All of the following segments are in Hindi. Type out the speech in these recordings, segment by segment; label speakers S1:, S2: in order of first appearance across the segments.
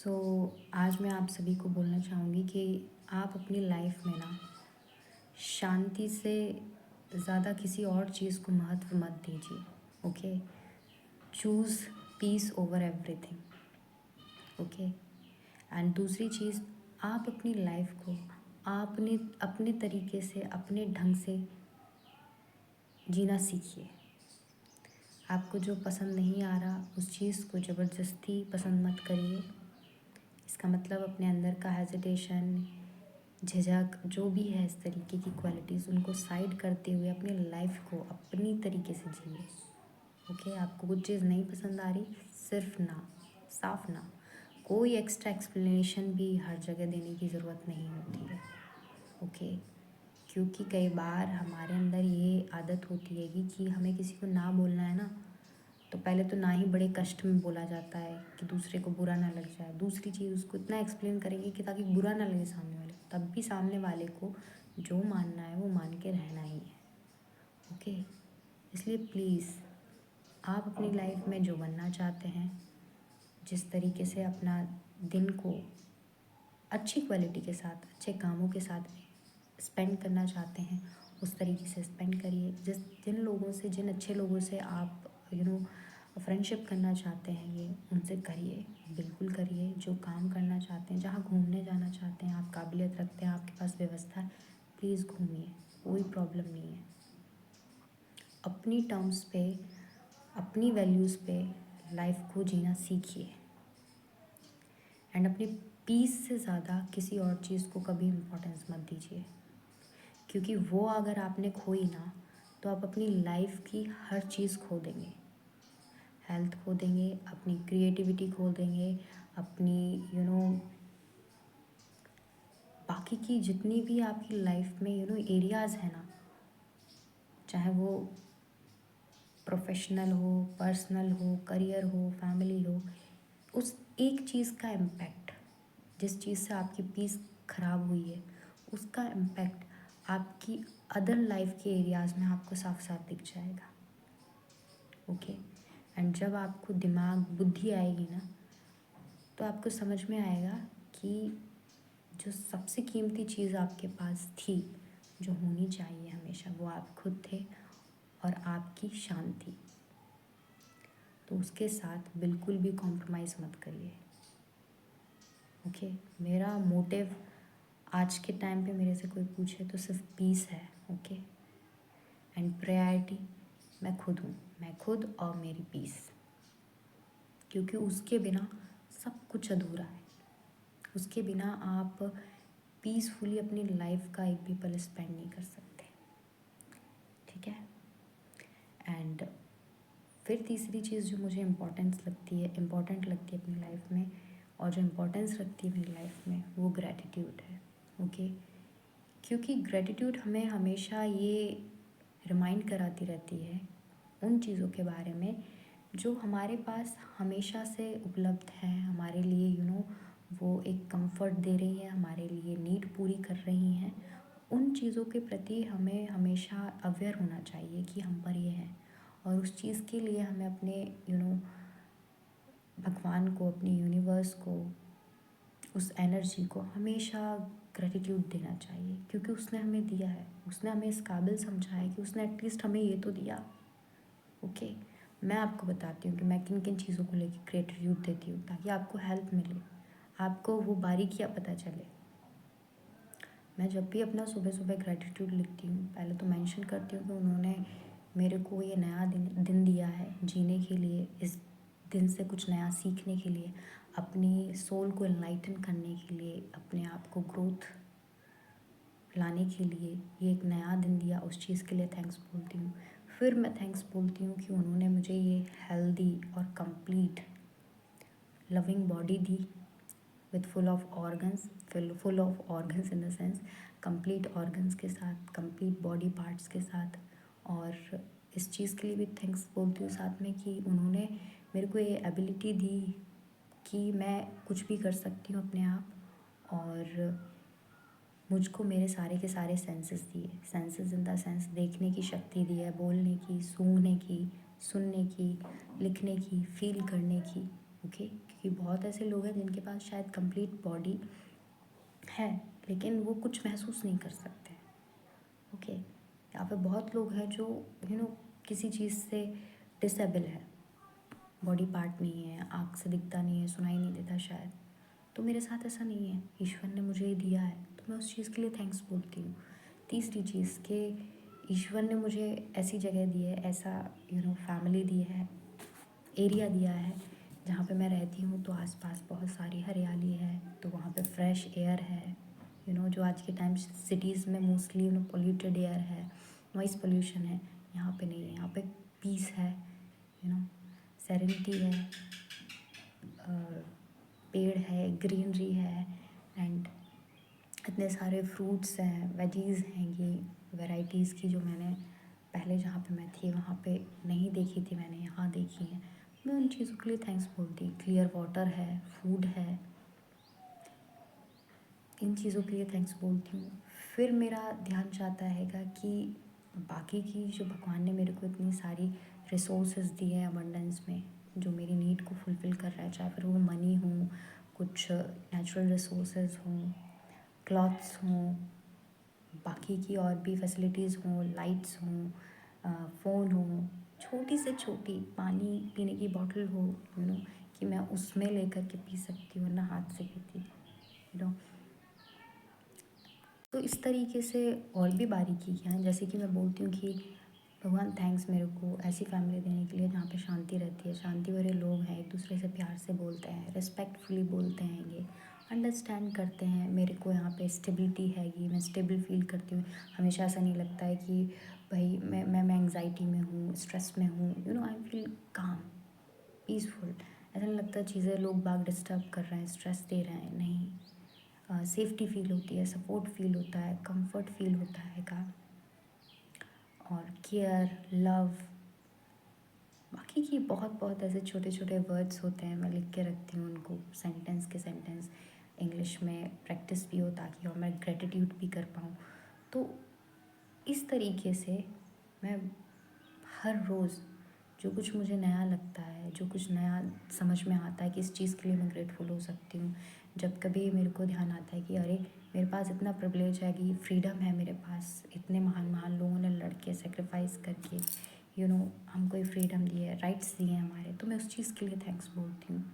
S1: आज मैं आप सभी को बोलना चाहूँगी कि आप अपनी लाइफ में ना शांति से ज़्यादा किसी और चीज़ को महत्व मत दीजिए। Okay, choose peace over everything. Okay, and दूसरी चीज़, आप अपनी लाइफ को आपने अपने तरीके से अपने ढंग से जीना सीखिए। आपको जो पसंद नहीं आ रहा उस चीज़ को ज़बरदस्ती पसंद मत करिए। इसका मतलब अपने अंदर का हेजिटेशन, झिझक, जो भी है इस तरीके की क्वालिटीज़, उनको साइड करते हुए अपनी लाइफ को अपनी तरीके से जिए। ओके, आपको कुछ चीज़ नहीं पसंद आ रही, सिर्फ ना, साफ ना, कोई एक्स्ट्रा एक्सप्लेनेशन भी हर जगह देने की ज़रूरत नहीं होती है। ओके, क्योंकि कई बार हमारे अंदर ये आदत होती है कि हमें किसी को ना बोलना है ना, तो पहले तो ना ही बड़े कष्ट में बोला जाता है कि दूसरे को बुरा ना लग जाए। दूसरी चीज़, उसको इतना एक्सप्लेन करेंगे कि ताकि बुरा ना लगे सामने वाले को, तब भी सामने वाले को जो मानना है वो मान के रहना ही है। ओके, इसलिए प्लीज़ आप अपनी लाइफ में जो बनना चाहते हैं, जिस तरीके से अपना दिन को अच्छी क्वालिटी के साथ, अच्छे कामों के साथ स्पेंड करना चाहते हैं, उस तरीके से स्पेंड करिए। जिन अच्छे लोगों से आप फ्रेंडशिप करना चाहते हैं, ये उनसे करिए, बिल्कुल करिए। जो काम करना चाहते हैं, जहाँ घूमने जाना चाहते हैं, आप काबिलियत रखते हैं, आपके पास व्यवस्था है, प्लीज़ घूमिए, कोई प्रॉब्लम नहीं है। अपनी टर्म्स पे, अपनी वैल्यूज़ पे लाइफ को जीना सीखिए। एंड अपनी पीस से ज़्यादा किसी और चीज़ को कभी इम्पोर्टेंस मत दीजिए, क्योंकि वो अगर आपने खोई ना, तो आप अपनी लाइफ की हर चीज़ खो देंगे। हेल्थ खो देंगे, अपनी क्रिएटिविटी खो देंगे, अपनी बाकी की जितनी भी आपकी लाइफ में एरियाज़ हैं ना, चाहे वो प्रोफेशनल हो, पर्सनल हो, करियर हो, फैमिली हो, उस एक चीज़ का इम्पैक्ट, जिस चीज़ से आपकी पीस ख़राब हुई है, उसका इम्पैक्ट आपकी अदर लाइफ के एरियाज़ में आपको साफ साफ दिख जाएगा। ओके, एंड जब आपको दिमाग बुद्धि आएगी ना, तो आपको समझ में आएगा कि जो सबसे कीमती चीज़ आपके पास थी, जो होनी चाहिए हमेशा, वो आप खुद थे और आपकी शांति। तो उसके साथ बिल्कुल भी कॉम्प्रोमाइज़ मत करिए। ओके, मेरा मोटिव आज के टाइम पे मेरे से कोई पूछे तो सिर्फ पीस है। ओके, एंड प्रायोरिटी मैं खुद हूँ, मैं खुद और मेरी पीस, क्योंकि उसके बिना सब कुछ अधूरा है। उसके बिना आप पीसफुली अपनी लाइफ का एक भी पल स्पेंड नहीं कर सकते। ठीक है, एंड फिर तीसरी चीज़ जो मुझे इम्पोर्टेंट लगती है अपनी लाइफ में, और जो इम्पोर्टेंस रखती है मेरी लाइफ में, वो ग्रैटिट्यूड है। ओके, क्योंकि ग्रैटिट्यूड हमें हमेशा ये रिमाइंड कराती रहती है उन चीज़ों के बारे में जो हमारे पास हमेशा से उपलब्ध हैं हमारे लिए। वो एक कंफर्ट दे रही है, हमारे लिए नीड पूरी कर रही हैं। उन चीज़ों के प्रति हमें हमेशा अवेयर होना चाहिए कि हम पर ये है, और उस चीज़ के लिए हमें अपने भगवान को, अपने यूनिवर्स को, उस एनर्जी को हमेशा ग्रेटिट्यूड देना चाहिए, क्योंकि उसने हमें दिया है, उसने हमें इस काबिल समझा है कि उसने एटलीस्ट हमें ये तो दिया। ओके, मैं आपको बताती हूँ कि मैं किन किन चीज़ों को लेकर ग्रेटिट्यूड देती हूँ, ताकि आपको हेल्प मिले, आपको वो बारीकियाँ पता चले। मैं जब भी अपना सुबह सुबह ग्रेटिट्यूड लिखती हूँ, पहले तो मेंशन करती हूँ कि उन्होंने मेरे को ये नया दिन दिया है जीने के लिए, इस दिन से कुछ नया सीखने के लिए, अपनी सोल को एनलाइटन करने के लिए, अपने आप को ग्रोथ लाने के लिए ये एक नया दिन दिया, उस चीज़ के लिए थैंक्स बोलती हूँ। फिर मैं थैंक्स बोलती हूँ कि उन्होंने मुझे ये हेल्दी और complete loving body the, with full of organs in the sense complete organs के साथ, कंप्लीट बॉडी पार्ट्स के साथ। और इस चीज़ के लिए भी थैंक्स बोलती हूँ साथ में कि उन्होंने मेरे को ये एबिलिटी दी कि मैं कुछ भी कर सकती हूँ अपने आप, और मुझको मेरे सारे के सारे सेंसेस दिए। सेंसेस इन द सेंस देखने की शक्ति दी है, बोलने की, सूंघने की, सुनने की, लिखने की, फील करने की। ओके, क्योंकि बहुत ऐसे लोग हैं जिनके पास शायद कंप्लीट बॉडी है लेकिन वो कुछ महसूस नहीं कर सकते। ओके, यहाँ पे बहुत लोग हैं जो किसी चीज़ से डिसेबल है, बॉडी पार्ट नहीं है, आँख से दिखता नहीं है, सुनाई नहीं देता शायद। तो मेरे साथ ऐसा नहीं है, ईश्वर ने मुझे ये दिया है तो मैं उस चीज़ के लिए थैंक्स बोलती हूँ। तीसरी चीज़ कि ईश्वर ने मुझे ऐसी जगह दी है, ऐसा फैमिली दी है, एरिया दिया है जहाँ पे मैं रहती हूँ, तो आसपास बहुत सारी हरियाली है, तो वहाँ पे फ्रेश एयर है। जो आज के टाइम सिटीज़ में मोस्टली पोल्यूटेड एयर है, नॉइस पोल्यूशन है, यहाँ पे नहीं है। यहाँ पे पीस है, सेरेनिटी है, पेड़ है, ग्रीनरी है, एंड इतने सारे फ्रूट्स हैं, वेजीज़ हैं, ये वैरायटीज़ की जो मैंने पहले जहाँ पे मैं थी वहाँ पे नहीं देखी थी, मैंने यहाँ देखी है। मैं उन चीज़ों के लिए थैंक्स बोलती। क्लियर वाटर है, फूड है, इन चीज़ों के लिए थैंक्स बोलती हूँ। फिर मेरा ध्यान जाता हैगा कि बाकी की जो भगवान ने मेरे को इतनी सारी रिसोर्सेज दी है अबंडेंस में, जो मेरी नीड को फुलफ़िल कर रहा है, चाहे फिर वो मनी हो, कुछ नेचुरल रिसोर्सेज हों, क्लॉथ्स हों, बाकी की और भी फैसिलिटीज़ हों, लाइट्स हों, फ़ोन हो, छोटी से छोटी पानी पीने की बॉटल हो, कि मैं उसमें लेकर के पी सकती हूँ, वरना हाथ से पीती, तो इस तरीके से और भी बारीकियाँ हैं। जैसे कि मैं बोलती हूँ कि भगवान थैंक्स मेरे को ऐसी फैमिली देने के लिए जहाँ पे शांति रहती है, शांति भरे लोग हैं, एक दूसरे से प्यार से बोलते हैं, रिस्पेक्टफुली बोलते हैं, ये अंडरस्टैंड करते हैं। मेरे को यहाँ पे स्टेबिलिटी हैगी, मैं स्टेबल फील करती हूँ। हमेशा ऐसा नहीं लगता है कि भाई मैं एंग्जाइटी में हूँ, स्ट्रेस में हूँ, आई फील काम, पीसफुल। ऐसा नहीं लगता चीज़ें लोग बाग डिस्टर्ब कर रहे हैं, स्ट्रेस दे रहे हैं, नहीं। सेफ्टी फील होती है, सपोर्ट फील होता है, कंफर्ट फील होता है का, और केयर, लव, बाकी की बहुत बहुत ऐसे छोटे छोटे वर्ड्स होते हैं, मैं लिख के रखती हूँ उनको, सेंटेंस के सेंटेंस इंग्लिश में प्रैक्टिस भी हो ताकि और मैं ग्रेटिट्यूड भी कर पाऊँ। तो इस तरीके से मैं हर रोज़ जो कुछ मुझे नया लगता है, जो कुछ नया समझ में आता है कि इस चीज़ के लिए मैं ग्रेटफुल हो सकती हूँ, जब कभी मेरे को ध्यान आता है कि अरे मेरे पास इतना प्रिविलेज है कि फ्रीडम है मेरे पास, इतने महान महान लोगों ने लड़ के सेक्रीफाइस करके हमको ये फ्रीडम दी है, राइट्स दिए हैं हमारे, तो मैं उस चीज़ के लिए थैंक्स बोलती हूँ।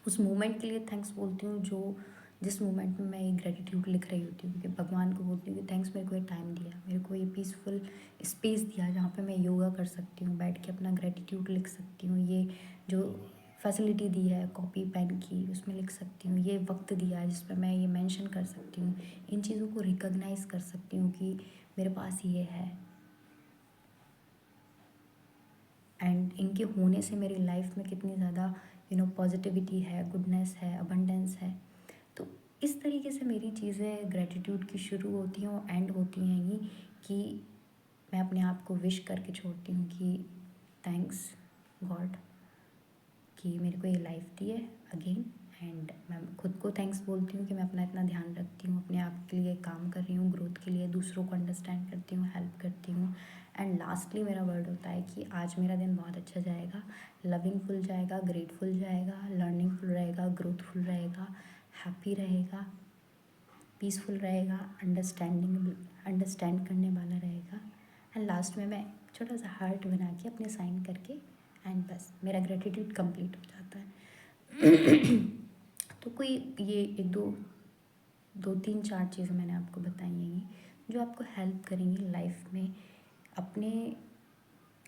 S1: उस मोमेंट के लिए थैंक्स बोलती हूँ जिस मोमेंट में मैं ये ग्रेटिट्यूड लिख रही होती हूँ, कि भगवान को बोलती हूँ कि थैंक्स, मेरे को ये टाइम दिया, मेरे को ये पीसफुल स्पेस दिया जहाँ पे मैं योगा कर सकती हूँ, बैठ के अपना ग्रेटिट्यूड लिख सकती हूँ, ये जो फैसिलिटी दी है कॉपी पेन की उसमें लिख सकती हूँ, ये वक्त दिया है जिसमें मैं ये मेंशन कर सकती हूँ, इन चीज़ों को रिकॉग्नाइज कर सकती हूँ कि मेरे पास ये है, एंड इनके होने से मेरी लाइफ में कितनी ज़्यादा पॉजिटिविटी है, गुडनेस है, अबंडेंस है। तो इस तरीके से मेरी चीज़ें ग्रेटिट्यूड की शुरू होती हैं और एंड होती हैं ये, कि मैं अपने आप को विश करके छोड़ती हूँ कि थैंक्स गॉड कि मेरे को ये लाइफ दी है अगेन, एंड मैं खुद को थैंक्स बोलती हूँ कि मैं अपना इतना ध्यान रखती हूँ, अपने आप के लिए काम कर रही हूँ, ग्रोथ के लिए दूसरों को अंडरस्टैंड करती हूँ, हेल्प करती हूँ। एंड लास्टली मेरा वर्ड होता है कि आज मेरा दिन बहुत अच्छा जाएगा, लविंगफुल जाएगा, ग्रेटफुल जाएगा, लर्निंगफुल रहेगा, ग्रोथफुल रहेगा, हैप्पी रहेगा, पीसफुल रहेगा, अंडरस्टैंड करने वाला रहेगा। एंड लास्ट में मैं छोटा सा हार्ट बना के अपने साइन करके, एंड बस मेरा ग्रेटिट्यूड कंप्लीट हो जाता है। तो कोई ये एक दो दो तीन चार चीज़ें मैंने आपको बताई हैं ये, जो आपको हेल्प करेंगी लाइफ में, अपने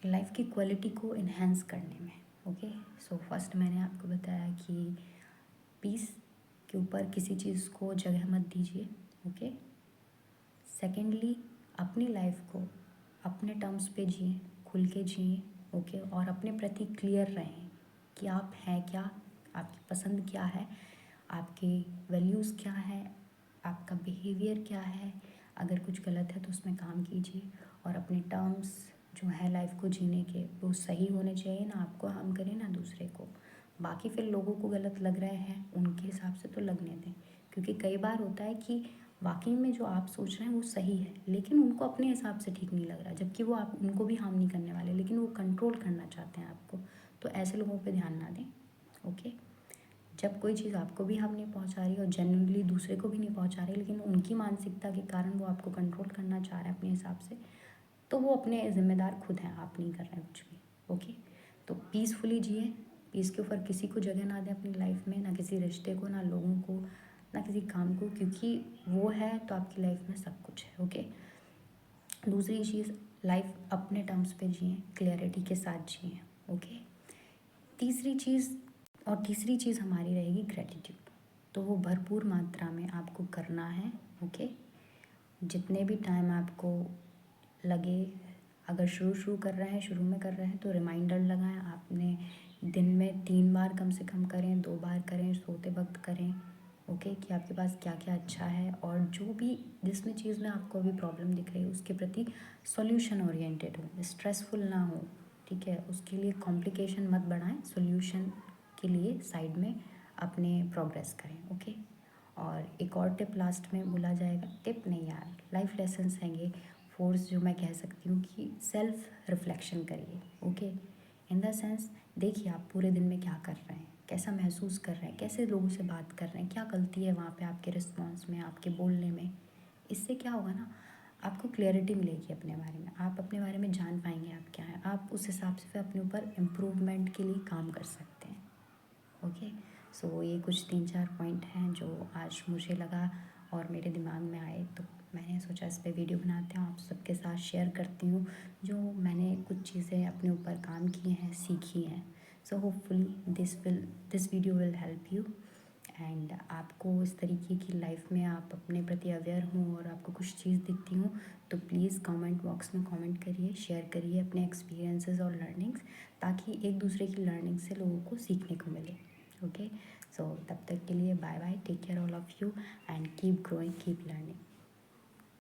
S1: लाइफ की क्वालिटी को इन्हेंस करने में। ओके, सो फर्स्ट मैंने आपको बताया कि पीस के ऊपर किसी चीज़ को जगह मत दीजिए। ओके, सेकेंडली अपनी लाइफ को अपने टर्म्स पे जिए, खुल के जिए। ओके, और अपने प्रति क्लियर रहें कि आप हैं क्या, आपकी पसंद क्या है, आपकी वैल्यूज़ क्या है, आपका बिहेवियर क्या है। अगर कुछ गलत है तो उसमें काम कीजिए, और अपने टर्म्स जो है लाइफ को जीने के, वो सही होने चाहिए, ना आपको हार्म करें ना दूसरे को। बाकी फिर लोगों को गलत लग रहे हैं उनके हिसाब से तो लगने दें, क्योंकि कई बार होता है कि वाकई में जो आप सोच रहे हैं वो सही है, लेकिन उनको अपने हिसाब से ठीक नहीं लग रहा, जबकि वो आप उनको भी हार्म नहीं करने वाले, लेकिन वो कंट्रोल करना चाहते हैं आपको। तो ऐसे लोगों पे ध्यान ना दें। ओके। जब कोई चीज़ आपको भी हार्म नहीं पहुंचा रही और जेन्युइनली दूसरे को भी नहीं पहुंचा रही, लेकिन उनकी मानसिकता के कारण वो आपको कंट्रोल करना चाह रहे हैं अपने हिसाब से, तो वो अपने ज़िम्मेदार खुद हैं, आप नहीं कर रहे हैं कुछ भी। ओके, तो पीसफुली जिए, पीस के ऊपर किसी को जगह ना दें अपनी लाइफ में, ना किसी रिश्ते को, ना लोगों को, ना किसी काम को, क्योंकि वो है तो आपकी लाइफ में सब कुछ है। ओके। दूसरी चीज़, लाइफ अपने टर्म्स पे जिए, क्लियरिटी के साथ जिए। ओके। तीसरी चीज़ हमारी रहेगी ग्रेटिट्यूड। तो वो भरपूर मात्रा में आपको करना है। ओके। जितने भी टाइम आपको लगे, अगर शुरू कर रहे हैं, शुरू में कर रहे हैं तो रिमाइंडर लगाएं, आपने दिन में 3 बार कम से कम करें, 2 बार करें, सोते वक्त करें। ओके, कि आपके पास क्या क्या अच्छा है, और जो भी जिसमें चीज़ में आपको अभी प्रॉब्लम दिख रही है उसके प्रति सॉल्यूशन ओरिएंटेड हो, स्ट्रेसफुल ना हो। ठीक है, उसके लिए कॉम्प्लिकेशन मत बढ़ाएं, सॉल्यूशन के लिए साइड में अपने प्रोग्रेस करें। ओके। और एक और टिप लास्ट में बोला जाएगा, टिप नहीं यार, लाइफ लेसन्स हैं ये, फोर्स जो मैं कह सकती हूँ कि सेल्फ रिफ्लेक्शन करिए। ओके। इन द सेंस, देखिए आप पूरे दिन में क्या कर रहे हैं, कैसा महसूस कर रहे हैं, कैसे लोगों से बात कर रहे हैं, क्या गलती है वहाँ पे आपके रिस्पॉन्स में, आपके बोलने में। इससे क्या होगा ना, आपको क्लैरिटी मिलेगी अपने बारे में, आप अपने बारे में जान पाएंगे आप क्या हैं, आप उस हिसाब से फिर अपने ऊपर इम्प्रूवमेंट के लिए काम कर सकते हैं। ओके। सो ये कुछ 3-4 पॉइंट हैं जो आज मुझे लगा और मेरे दिमाग में आए, तो मैंने सोचा इस पे वीडियो बनाते हैं, आप सबके साथ शेयर करती हूँ जो मैंने कुछ चीज़ें अपने ऊपर काम की हैं, सीखी हैं। So hopefully this video will help you, and आपको इस तरीके की लाइफ में आप अपने प्रति अवेयर हों और आपको कुछ चीज़ दिखती हूँ तो प्लीज़ कमेंट बॉक्स में कमेंट करिए, शेयर करिए अपने एक्सपीरियंसेस और लर्निंग्स, ताकि एक दूसरे की लर्निंग से लोगों को सीखने को मिले। ओके। सो तब तक के लिए bye bye, take care all of you, and keep growing, keep learning.